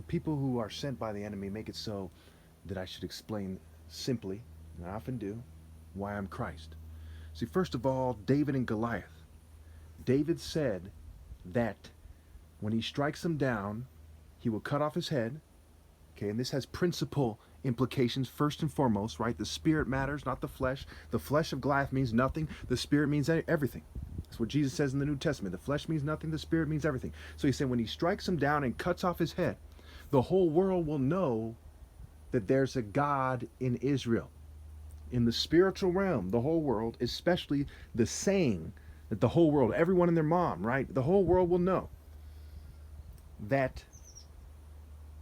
So people who are sent by the enemy make it so that I should explain simply, and I often do, why I'm Christ. See, first of all, David and Goliath. David said that when he strikes him down, he will cut off his head. Okay, and this has principal implications first and foremost, right? The spirit matters, not the flesh. The flesh of Goliath means nothing. The spirit means everything. That's what Jesus says in the New Testament. The flesh means nothing. The spirit means everything. So he said when he strikes him down and cuts off his head, the whole world will know that there's a God in Israel. In the spiritual realm, the whole world, especially the saying that the whole world, everyone and their mom, right? The whole world will know that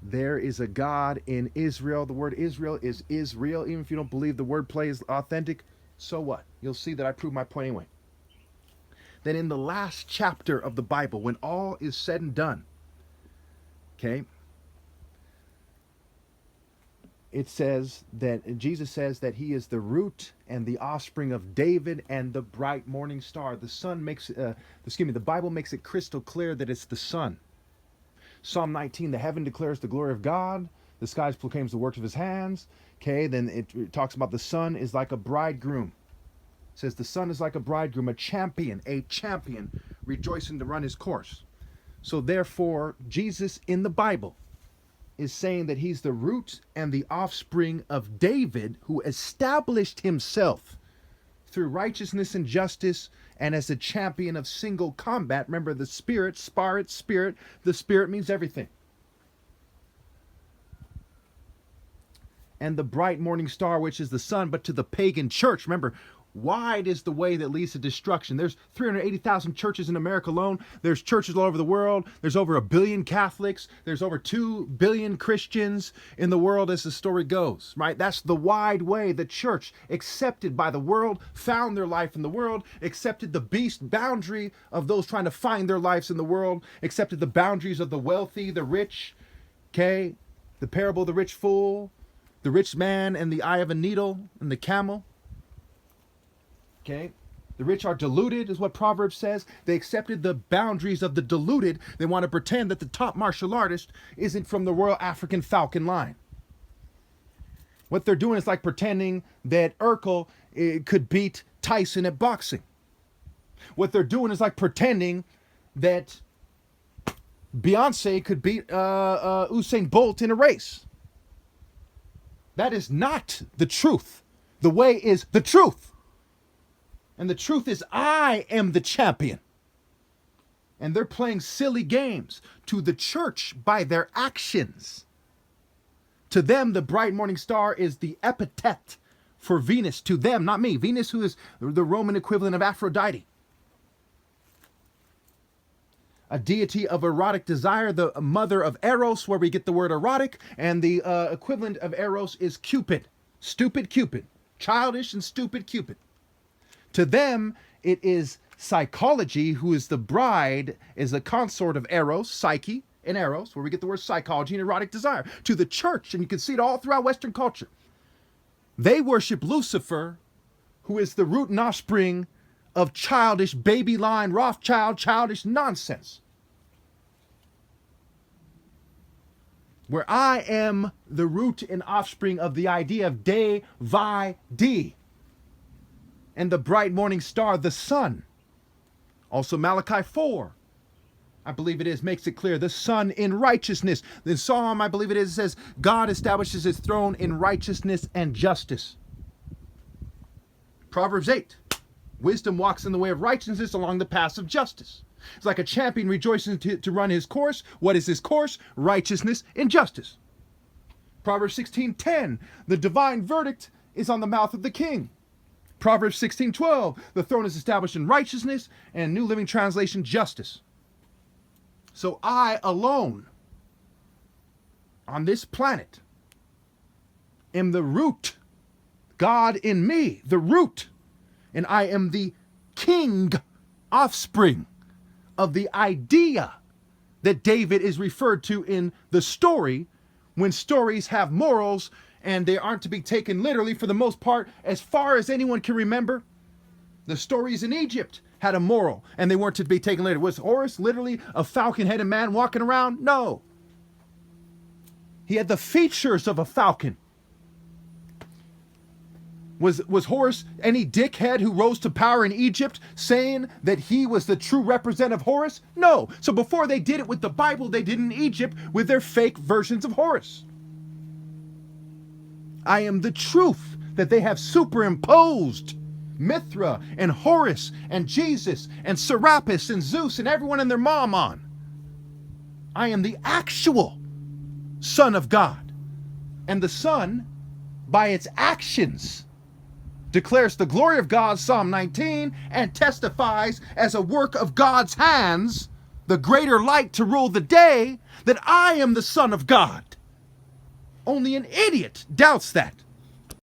there is a God in Israel. The word Israel is Israel. Even if you don't believe the wordplay is authentic, so what? You'll see that I prove my point anyway. Then in the last chapter of the Bible, when all is said and done, okay, it says that Jesus says that he is the root and the offspring of David and the bright morning star. The sun makes, the Bible makes it crystal clear that it's the sun. Psalm 19, the heaven declares the glory of God. The skies proclaims the works of his hands. Okay, then it talks about the sun is like a bridegroom. It says the sun is like a bridegroom, a champion rejoicing to run his course. So therefore, Jesus in the Bible is saying that he's the root and the offspring of David, who established himself through righteousness and justice and as a champion of single combat. Remember, the spirit, spirit, the spirit means everything. And the bright morning star, which is the sun, but to the pagan church, remember, wide is the way that leads to destruction. There's 380,000 churches in America alone. There's churches all over the world. There's over 1 billion Catholics. There's over 2 billion Christians in the world as the story goes, right? That's the wide way. The church, accepted by the world, found their life in the world, accepted the beast boundary of those trying to find their lives in the world, accepted the boundaries of the wealthy, the rich, okay? The parable of the rich fool, the rich man and the eye of a needle and the camel. Okay, the rich are deluded, is what Proverbs says. They accepted the boundaries of the deluded. They want to pretend that the top martial artist isn't from the Royal African Falcon line. What they're doing is like pretending that Urkel could beat Tyson at boxing. What they're doing is like pretending that Beyonce could beat Usain Bolt in a race. That is not the truth. The way is the truth. And the truth is, I am the champion. And they're playing silly games to the church by their actions. To them, the bright morning star is the epithet for Venus. To them, not me. Venus, who is the Roman equivalent of Aphrodite. A deity of erotic desire, the mother of Eros, where we get the word erotic. And the equivalent of Eros is Cupid. Stupid Cupid. Childish and stupid Cupid. To them, it is psychology, who is the bride, is a consort of Eros, Psyche, and Eros, where we get the word psychology and erotic desire. To the church, and you can see it all throughout Western culture, they worship Lucifer, who is the root and offspring of childish baby line, Rothschild, childish nonsense. Where I am the root and offspring of the idea of Day-vi-di. And the bright morning star, the sun. Also Malachi 4, I believe it is, makes it clear, the sun in righteousness. The Psalm, I believe it is, says, God establishes his throne in righteousness and justice. Proverbs 8, wisdom walks in the way of righteousness along the paths of justice. It's like a champion rejoicing to run his course. What is his course? Righteousness and justice. Proverbs 16:10, the divine verdict is on the mouth of the king. Proverbs 16:12, the throne is established in righteousness, and New Living Translation, justice. So I alone on this planet am the root, God in me, the root, and I am the king offspring of the idea that David is referred to in the story, when stories have morals and they aren't to be taken literally for the most part. As far as anyone can remember, the stories in Egypt had a moral and they weren't to be taken literally. Was Horus literally a falcon-headed man walking around? No. He had the features of a falcon. Was Horus any dickhead who rose to power in Egypt saying that he was the true representative of Horus? No. So before they did it with the Bible, they did it in Egypt with their fake versions of Horus. I am the truth that they have superimposed Mithra and Horus and Jesus and Serapis and Zeus and everyone and their mom on. I am the actual Son of God. And the Son, by its actions, declares the glory of God, Psalm 19, and testifies as a work of God's hands, the greater light to rule the day, that I am the Son of God. Only an idiot doubts that.